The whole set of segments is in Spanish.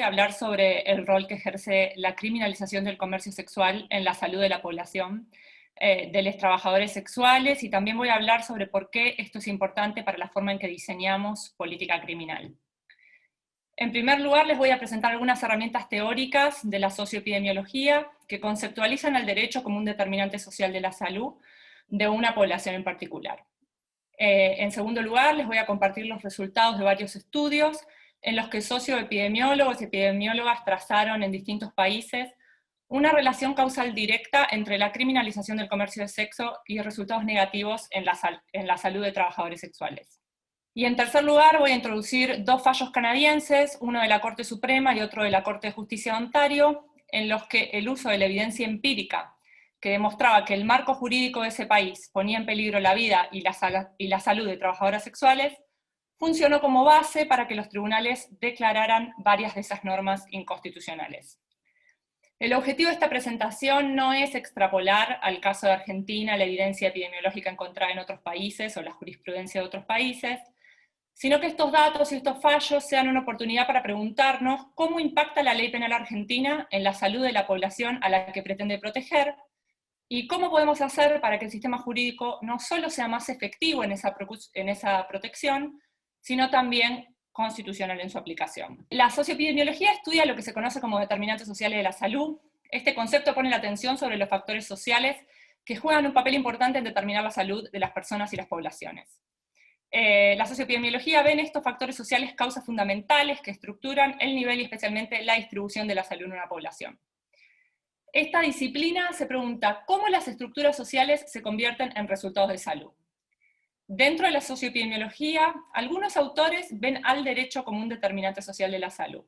a hablar sobre el rol que ejerce la criminalización del comercio sexual en la salud de la población, de los trabajadores sexuales, y también voy a hablar sobre por qué esto es importante para la forma en que diseñamos política criminal. En primer lugar, les voy a presentar algunas herramientas teóricas de la socioepidemiología que conceptualizan el derecho como un determinante social de la salud de una población en particular. En segundo lugar, les voy a compartir los resultados de varios estudios en los que socioepidemiólogos y epidemiólogas trazaron en distintos países una relación causal directa entre la criminalización del comercio de sexo y resultados negativos en la salud de trabajadores sexuales. Y en tercer lugar voy a introducir dos fallos canadienses, uno de la Corte Suprema y otro de la Corte de Justicia de Ontario, en los que el uso de la evidencia empírica que demostraba que el marco jurídico de ese país ponía en peligro la vida y la salud de trabajadoras sexuales, funcionó como base para que los tribunales declararan varias de esas normas inconstitucionales. El objetivo de esta presentación no es extrapolar al caso de Argentina la evidencia epidemiológica encontrada en otros países o la jurisprudencia de otros países, sino que estos datos y estos fallos sean una oportunidad para preguntarnos cómo impacta la ley penal argentina en la salud de la población a la que pretende proteger, y cómo podemos hacer para que el sistema jurídico no solo sea más efectivo en esa protección, sino también constitucional en su aplicación. La socioepidemiología estudia lo que se conoce como determinantes sociales de la salud. Este concepto pone la atención sobre los factores sociales que juegan un papel importante en determinar la salud de las personas y las poblaciones. La socioepidemiología ve en estos factores sociales causas fundamentales que estructuran el nivel y especialmente la distribución de la salud en una población. Esta disciplina se pregunta cómo las estructuras sociales se convierten en resultados de salud. Dentro de la socioepidemiología, algunos autores ven al derecho como un determinante social de la salud.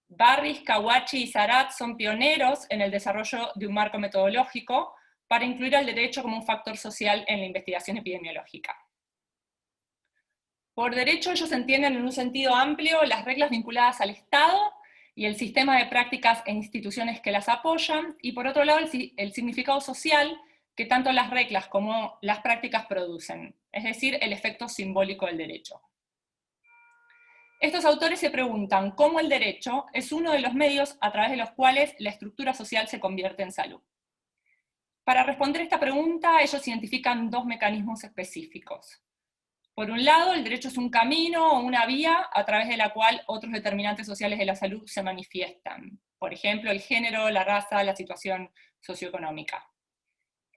Barris, Kawachi y Sarat son pioneros en el desarrollo de un marco metodológico para incluir al derecho como un factor social en la investigación epidemiológica. Por derecho ellos entienden en un sentido amplio las reglas vinculadas al Estado y el sistema de prácticas e instituciones que las apoyan, y por otro lado el significado social que tanto las reglas como las prácticas producen, es decir, el efecto simbólico del derecho. Estos autores se preguntan cómo el derecho es uno de los medios a través de los cuales la estructura social se convierte en salud. Para responder esta pregunta, ellos identifican dos mecanismos específicos. Por un lado, el derecho es un camino o una vía a través de la cual otros determinantes sociales de la salud se manifiestan. Por ejemplo, el género, la raza, la situación socioeconómica.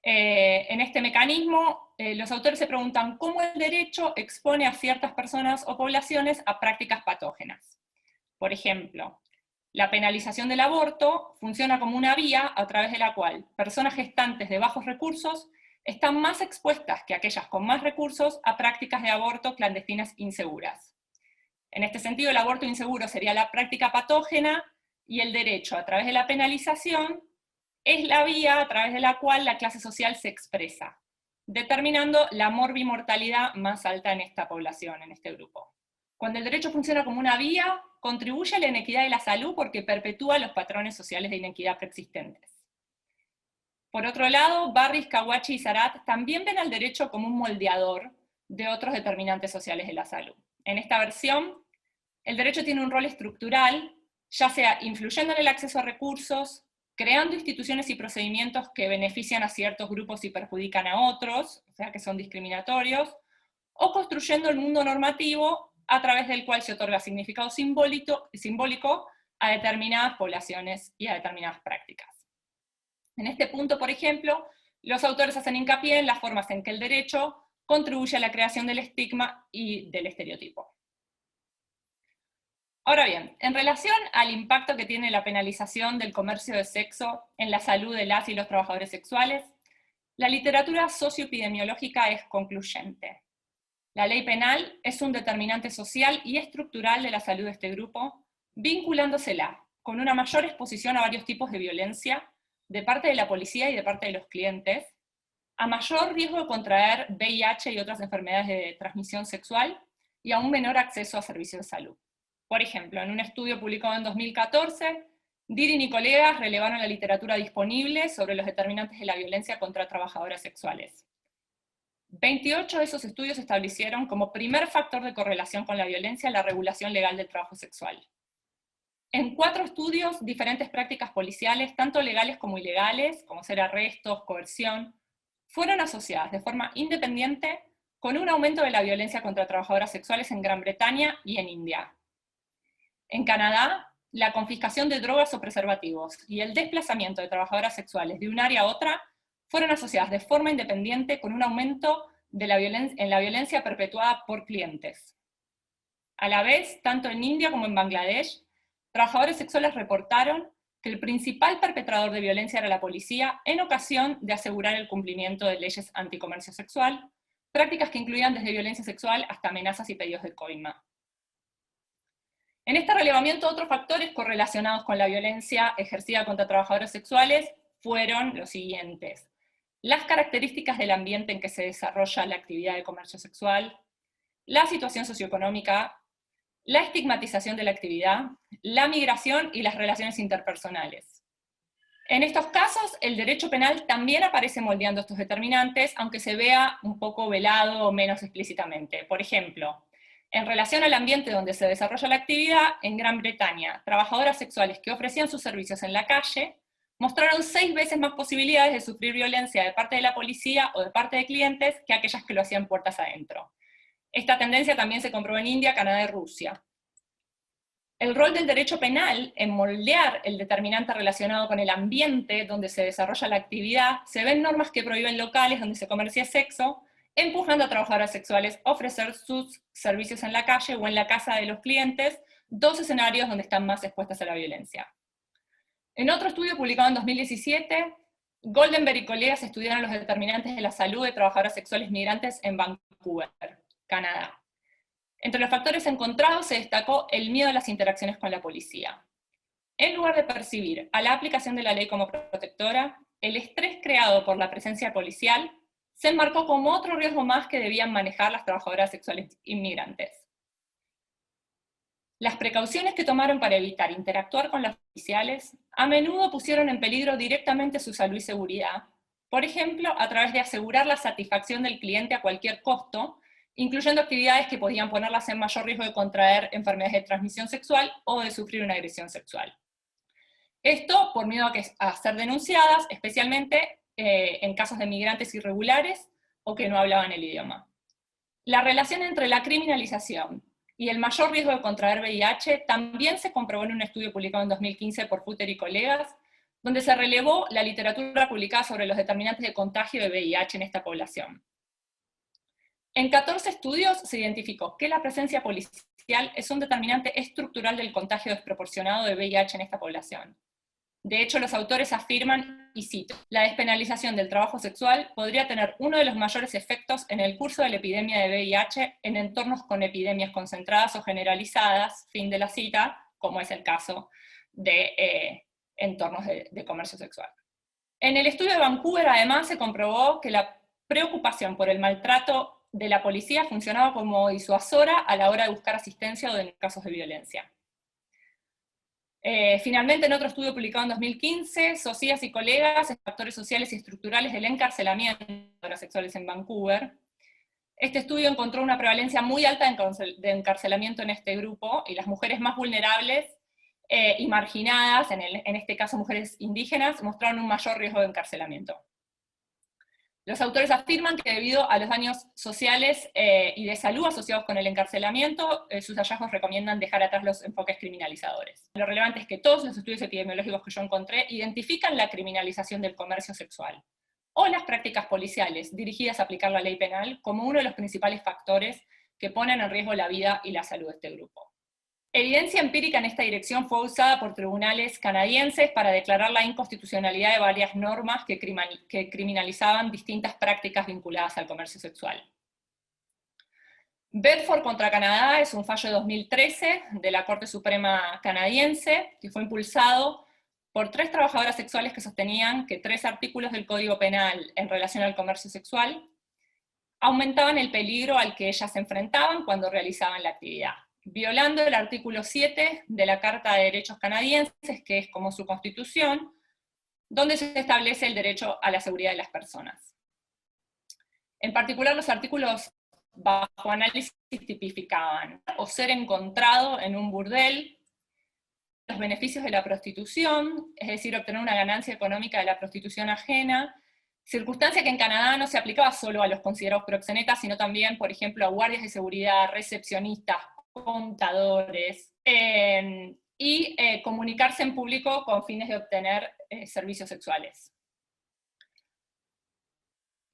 En este mecanismo, los autores se preguntan cómo el derecho expone a ciertas personas o poblaciones a prácticas patógenas. Por ejemplo, la penalización del aborto funciona como una vía a través de la cual personas gestantes de bajos recursos están más expuestas que aquellas con más recursos a prácticas de aborto clandestinas inseguras. En este sentido, el aborto inseguro sería la práctica patógena, y el derecho, a través de la penalización, es la vía a través de la cual la clase social se expresa, determinando la morbimortalidad más alta en esta población, en este grupo. Cuando el derecho funciona como una vía, contribuye a la inequidad de la salud porque perpetúa los patrones sociales de inequidad preexistentes. Por otro lado, Barris, Kawachi y Sarat también ven al derecho como un moldeador de otros determinantes sociales de la salud. En esta versión, el derecho tiene un rol estructural, ya sea influyendo en el acceso a recursos, creando instituciones y procedimientos que benefician a ciertos grupos y perjudican a otros, o sea que son discriminatorios, o construyendo el mundo normativo a través del cual se otorga significado simbólico a determinadas poblaciones y a determinadas prácticas. En este punto, por ejemplo, los autores hacen hincapié en las formas en que el derecho contribuye a la creación del estigma y del estereotipo. Ahora bien, en relación al impacto que tiene la penalización del comercio de sexo en la salud de las y los trabajadores sexuales, la literatura socioepidemiológica es concluyente. La ley penal es un determinante social y estructural de la salud de este grupo, vinculándosela con una mayor exposición a varios tipos de violencia de parte de la policía y de parte de los clientes, a mayor riesgo de contraer VIH y otras enfermedades de transmisión sexual, y a un menor acceso a servicios de salud. Por ejemplo, en un estudio publicado en 2014, Dirin y colegas relevaron la literatura disponible sobre los determinantes de la violencia contra trabajadoras sexuales. 28 de esos estudios establecieron como primer factor de correlación con la violencia la regulación legal del trabajo sexual. En 4 estudios, diferentes prácticas policiales, tanto legales como ilegales, como ser arrestos, coerción, fueron asociadas de forma independiente con un aumento de la violencia contra trabajadoras sexuales en Gran Bretaña y en India. En Canadá, la confiscación de drogas o preservativos y el desplazamiento de trabajadoras sexuales de un área a otra fueron asociadas de forma independiente con un aumento de en la violencia perpetuada por clientes. A la vez, tanto en India como en Bangladesh, trabajadores sexuales reportaron que el principal perpetrador de violencia era la policía en ocasión de asegurar el cumplimiento de leyes anticomercio sexual, prácticas que incluían desde violencia sexual hasta amenazas y pedidos de coima. En este relevamiento, otros factores correlacionados con la violencia ejercida contra trabajadores sexuales fueron los siguientes: las características del ambiente en que se desarrolla la actividad de comercio sexual, la situación socioeconómica, la estigmatización de la actividad, la migración y las relaciones interpersonales. En estos casos, el derecho penal también aparece moldeando estos determinantes, aunque se vea un poco velado o menos explícitamente. Por ejemplo, en relación al ambiente donde se desarrolla la actividad, en Gran Bretaña, trabajadoras sexuales que ofrecían sus servicios en la calle mostraron 6 veces más posibilidades de sufrir violencia de parte de la policía o de parte de clientes que aquellas que lo hacían puertas adentro. Esta tendencia también se comprobó en India, Canadá y Rusia. El rol del derecho penal en moldear el determinante relacionado con el ambiente donde se desarrolla la actividad se ven normas que prohíben locales donde se comercia sexo, empujando a trabajadoras sexuales a ofrecer sus servicios en la calle o en la casa de los clientes, 2 escenarios donde están más expuestas a la violencia. En otro estudio publicado en 2017, Goldenberg y colegas estudiaron los determinantes de la salud de trabajadoras sexuales migrantes en Vancouver, Canadá. Entre los factores encontrados se destacó el miedo a las interacciones con la policía. En lugar de percibir a la aplicación de la ley como protectora, el estrés creado por la presencia policial se enmarcó como otro riesgo más que debían manejar las trabajadoras sexuales inmigrantes. Las precauciones que tomaron para evitar interactuar con las oficiales a menudo pusieron en peligro directamente su salud y seguridad, por ejemplo, a través de asegurar la satisfacción del cliente a cualquier costo, incluyendo actividades que podían ponerlas en mayor riesgo de contraer enfermedades de transmisión sexual o de sufrir una agresión sexual. Esto por miedo a ser denunciadas, especialmente en casos de migrantes irregulares o que no hablaban el idioma. La relación entre la criminalización y el mayor riesgo de contraer VIH también se comprobó en un estudio publicado en 2015 por Futter y colegas, donde se relevó la literatura publicada sobre los determinantes de contagio de VIH en esta población. En 14 estudios se identificó que la presencia policial es un determinante estructural del contagio desproporcionado de VIH en esta población. De hecho, los autores afirman, y cito, la despenalización del trabajo sexual podría tener uno de los mayores efectos en el curso de la epidemia de VIH en entornos con epidemias concentradas o generalizadas, fin de la cita, como es el caso de entornos de comercio sexual. En el estudio de Vancouver, además, se comprobó que la preocupación por el maltrato de la policía funcionaba como disuasora a la hora de buscar asistencia o en casos de violencia. Finalmente, en otro estudio publicado en 2015, Socias y colegas, factores sociales y estructurales del encarcelamiento de las sexuales en Vancouver. Este estudio encontró una prevalencia muy alta de encarcelamiento en este grupo, y las mujeres más vulnerables y marginadas, en este caso mujeres indígenas, mostraron un mayor riesgo de encarcelamiento. Los autores afirman que debido a los daños sociales y de salud asociados con el encarcelamiento, sus hallazgos recomiendan dejar atrás los enfoques criminalizadores. Lo relevante es que todos los estudios epidemiológicos que yo encontré identifican la criminalización del comercio sexual o las prácticas policiales dirigidas a aplicar la ley penal como uno de los principales factores que ponen en riesgo la vida y la salud de este grupo. Evidencia empírica en esta dirección fue usada por tribunales canadienses para declarar la inconstitucionalidad de varias normas que criminalizaban distintas prácticas vinculadas al comercio sexual. Bedford contra Canadá es un fallo de 2013 de la Corte Suprema canadiense que fue impulsado por 3 trabajadoras sexuales que sostenían que 3 artículos del Código Penal en relación al comercio sexual aumentaban el peligro al que ellas se enfrentaban cuando realizaban la actividad, violando el artículo 7 de la Carta de Derechos Canadienses, que es como su constitución, donde se establece el derecho a la seguridad de las personas. En particular, los artículos bajo análisis tipificaban o ser encontrado en un burdel, los beneficios de la prostitución, es decir, obtener una ganancia económica de la prostitución ajena, circunstancia que en Canadá no se aplicaba solo a los considerados proxenetas, sino también, por ejemplo, a guardias de seguridad, recepcionistas, contadores, y comunicarse en público con fines de obtener servicios sexuales.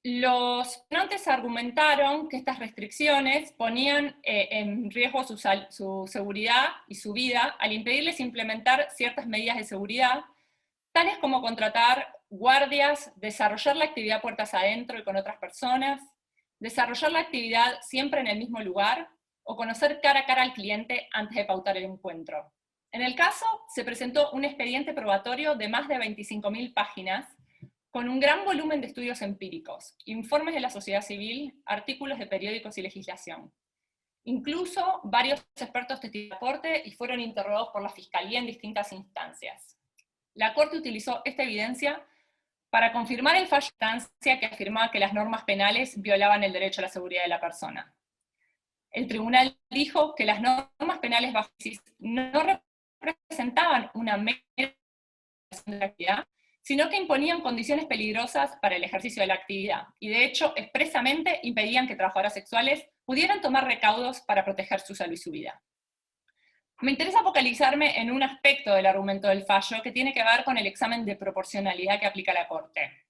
Los donantes argumentaron que estas restricciones ponían en riesgo su seguridad y su vida al impedirles implementar ciertas medidas de seguridad, tales como contratar guardias, desarrollar la actividad puertas adentro y con otras personas, desarrollar la actividad siempre en el mismo lugar, o conocer cara a cara al cliente antes de pautar el encuentro. En el caso, se presentó un expediente probatorio de más de 25.000 páginas, con un gran volumen de estudios empíricos, informes de la sociedad civil, artículos de periódicos y legislación. Incluso varios expertos testificaron en la Corte y fueron interrogados por la Fiscalía en distintas instancias. La Corte utilizó esta evidencia para confirmar el fallo de instancia que afirmaba que las normas penales violaban el derecho a la seguridad de la persona. El tribunal dijo que las normas penales bajo no representaban una mera de la actividad, sino que imponían condiciones peligrosas para el ejercicio de la actividad, y de hecho expresamente impedían que trabajadoras sexuales pudieran tomar recaudos para proteger su salud y su vida. Me interesa focalizarme en un aspecto del argumento del fallo que tiene que ver con el examen de proporcionalidad que aplica la Corte.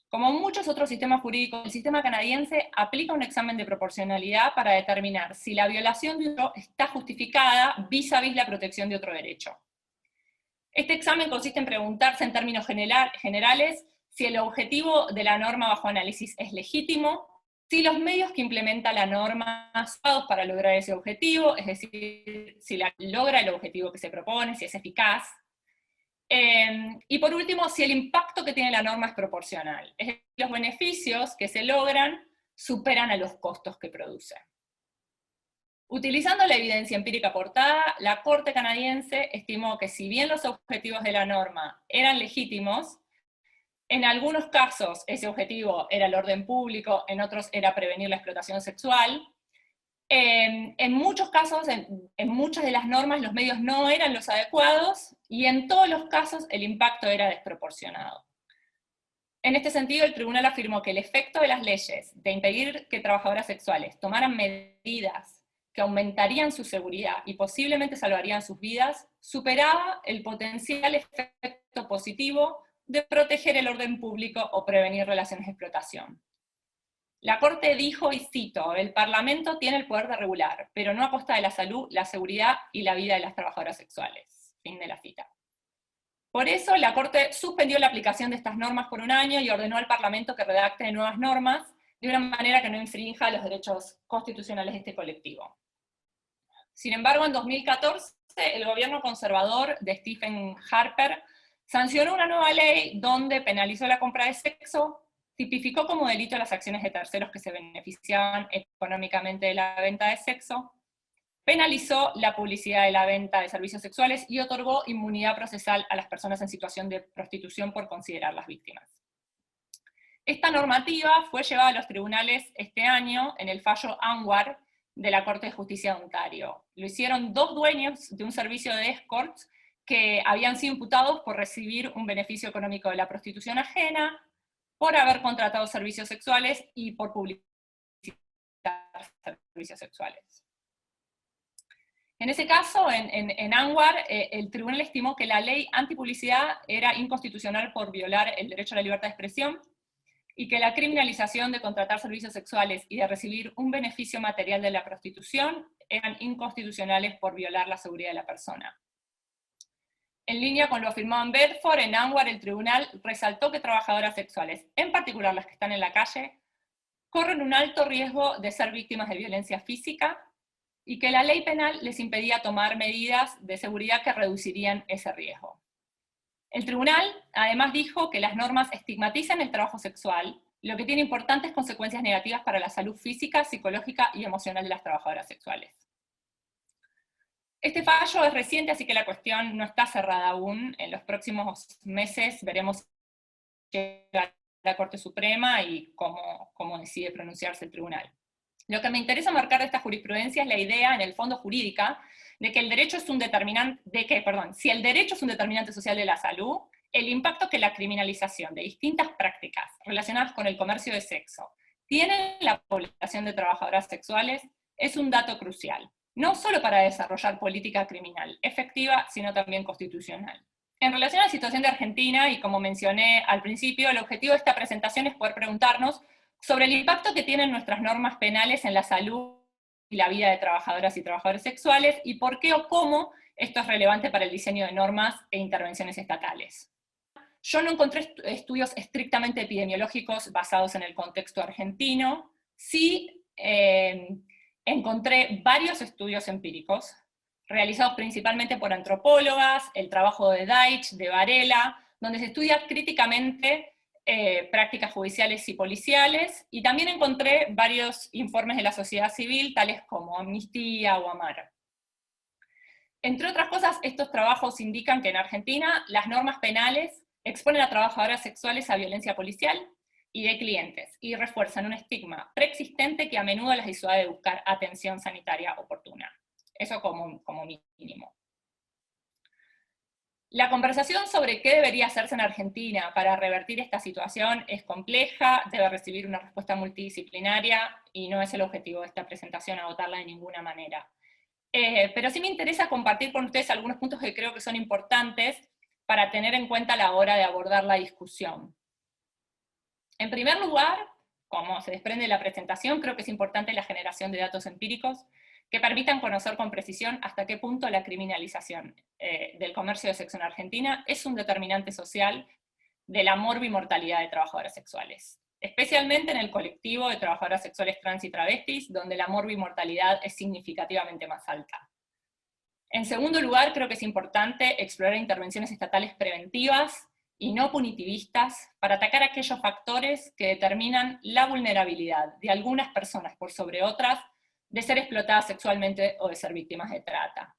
Como muchos otros sistemas jurídicos, el sistema canadiense aplica un examen de proporcionalidad para determinar si la violación de un derecho está justificada vis a vis la protección de otro derecho. Este examen consiste en preguntarse en términos generales si el objetivo de la norma bajo análisis es legítimo, si los medios que implementa la norma son usados para lograr ese objetivo, es decir, si logra el objetivo que se propone, si es eficaz, y por último, si el impacto que tiene la norma es proporcional, es decir, los beneficios que se logran superan a los costos que produce. Utilizando la evidencia empírica aportada, la Corte canadiense estimó que si bien los objetivos de la norma eran legítimos, en algunos casos ese objetivo era el orden público, en otros era prevenir la explotación sexual. En muchos casos, en muchas de las normas, los medios no eran los adecuados, y en todos los casos el impacto era desproporcionado. En este sentido, el tribunal afirmó que el efecto de las leyes de impedir que trabajadoras sexuales tomaran medidas que aumentarían su seguridad y posiblemente salvarían sus vidas, superaba el potencial efecto positivo de proteger el orden público o prevenir relaciones de explotación. La Corte dijo, y cito, el Parlamento tiene el poder de regular, pero no a costa de la salud, la seguridad y la vida de las trabajadoras sexuales. Fin de la cita. Por eso, la Corte suspendió la aplicación de estas normas por un año y ordenó al Parlamento que redacte nuevas normas de una manera que no infrinja los derechos constitucionales de este colectivo. Sin embargo, en 2014, el gobierno conservador de Stephen Harper sancionó una nueva ley donde penalizó la compra de sexo, tipificó como delito las acciones de terceros que se beneficiaban económicamente de la venta de sexo, penalizó la publicidad de la venta de servicios sexuales y otorgó inmunidad procesal a las personas en situación de prostitución por considerarlas víctimas. Esta normativa fue llevada a los tribunales este año en el fallo Anwar de la Corte de Justicia de Ontario. Lo hicieron dos dueños de un servicio de escorts que habían sido imputados por recibir un beneficio económico de la prostitución ajena, por haber contratado servicios sexuales y por publicitar servicios sexuales. En ese caso, en Anwar, el tribunal estimó que la ley antipublicidad era inconstitucional por violar el derecho a la libertad de expresión, y que la criminalización de contratar servicios sexuales y de recibir un beneficio material de la prostitución eran inconstitucionales por violar la seguridad de la persona. En línea con lo afirmado en Bedford, en Anwar el tribunal resaltó que trabajadoras sexuales, en particular las que están en la calle, corren un alto riesgo de ser víctimas de violencia física, y que la ley penal les impedía tomar medidas de seguridad que reducirían ese riesgo. El tribunal además dijo que las normas estigmatizan el trabajo sexual, lo que tiene importantes consecuencias negativas para la salud física, psicológica y emocional de las trabajadoras sexuales. Este fallo es reciente, así que la cuestión no está cerrada aún. En los próximos meses veremos si llega a la Corte Suprema y cómo decide pronunciarse el tribunal. Lo que me interesa marcar de esta jurisprudencia es la idea, en el fondo jurídica, de que el derecho es un determinante, si el derecho es un determinante social de la salud, el impacto que la criminalización de distintas prácticas relacionadas con el comercio de sexo tiene en la población de trabajadoras sexuales es un dato crucial, no solo para desarrollar política criminal efectiva, sino también constitucional. En relación a la situación de Argentina, y como mencioné al principio, el objetivo de esta presentación es poder preguntarnos sobre el impacto que tienen nuestras normas penales en la salud y la vida de trabajadoras y trabajadores sexuales, y por qué o cómo esto es relevante para el diseño de normas e intervenciones estatales. Yo no encontré estudios estrictamente epidemiológicos basados en el contexto argentino, sí encontré varios estudios empíricos, realizados principalmente por antropólogas, el trabajo de Deitch, de Varela, donde se estudia críticamente prácticas judiciales y policiales, y también encontré varios informes de la sociedad civil, tales como Amnistía o Amara. Entre otras cosas, estos trabajos indican que en Argentina las normas penales exponen a trabajadoras sexuales a violencia policial y de clientes, y refuerzan un estigma preexistente que a menudo las disuade de buscar atención sanitaria oportuna. Eso como mínimo. La conversación sobre qué debería hacerse en Argentina para revertir esta situación es compleja, debe recibir una respuesta multidisciplinaria, y no es el objetivo de esta presentación agotarla de ninguna manera. Pero sí me interesa compartir con ustedes algunos puntos que creo que son importantes para tener en cuenta a la hora de abordar la discusión. En primer lugar, como se desprende de la presentación, creo que es importante la generación de datos empíricos que permitan conocer con precisión hasta qué punto la criminalización del comercio de sexo en Argentina es un determinante social de la morbimortalidad de trabajadoras sexuales, especialmente en el colectivo de trabajadoras sexuales trans y travestis, donde la morbimortalidad es significativamente más alta. En segundo lugar, creo que es importante explorar intervenciones estatales preventivas y no punitivistas para atacar aquellos factores que determinan la vulnerabilidad de algunas personas por sobre otras de ser explotadas sexualmente o de ser víctimas de trata.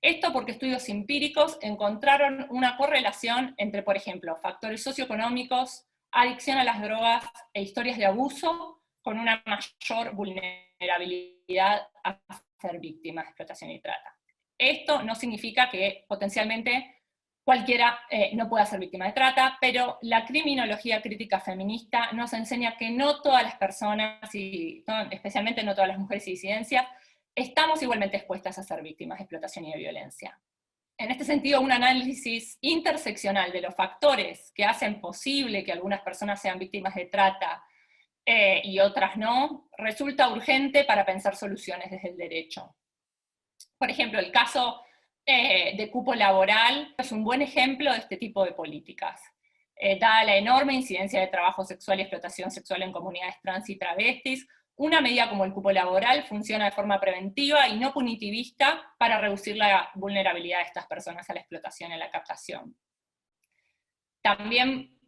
Esto porque estudios empíricos encontraron una correlación entre, por ejemplo, factores socioeconómicos, adicción a las drogas e historias de abuso, con una mayor vulnerabilidad a ser víctimas de explotación y trata. Esto no significa que potencialmente cualquiera no pueda ser víctima de trata, pero la criminología crítica feminista nos enseña que no todas las personas, y especialmente no todas las mujeres y disidencias, estamos igualmente expuestas a ser víctimas de explotación y de violencia. En este sentido, un análisis interseccional de los factores que hacen posible que algunas personas sean víctimas de trata y otras no, resulta urgente para pensar soluciones desde el derecho. Por ejemplo, el caso de cupo laboral es un buen ejemplo de este tipo de políticas. Dada la enorme incidencia de trabajo sexual y explotación sexual en comunidades trans y travestis, una medida como el cupo laboral funciona de forma preventiva y no punitivista para reducir la vulnerabilidad de estas personas a la explotación y a la captación. También,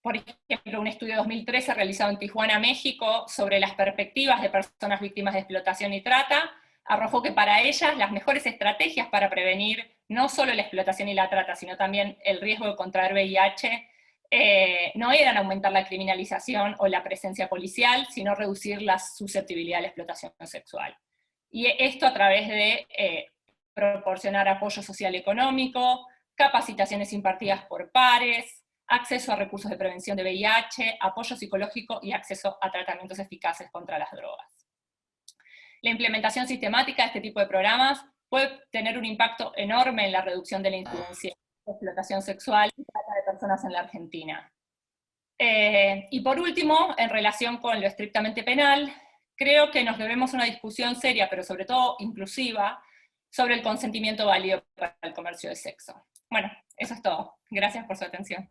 por ejemplo, un estudio de 2013 realizado en Tijuana, México, sobre las perspectivas de personas víctimas de explotación y trata, arrojó que para ellas las mejores estrategias para prevenir no solo la explotación y la trata, sino también el riesgo de contraer VIH, no eran aumentar la criminalización o la presencia policial, sino reducir la susceptibilidad a la explotación sexual. Y esto a través de proporcionar apoyo social y económico, capacitaciones impartidas por pares, acceso a recursos de prevención de VIH, apoyo psicológico y acceso a tratamientos eficaces contra las drogas. La implementación sistemática de este tipo de programas puede tener un impacto enorme en la reducción de la incidencia de explotación sexual y trata de personas en la Argentina. Y por último, en relación con lo estrictamente penal, creo que nos debemos una discusión seria, pero sobre todo inclusiva, sobre el consentimiento válido para el comercio de sexo. Bueno, eso es todo. Gracias por su atención.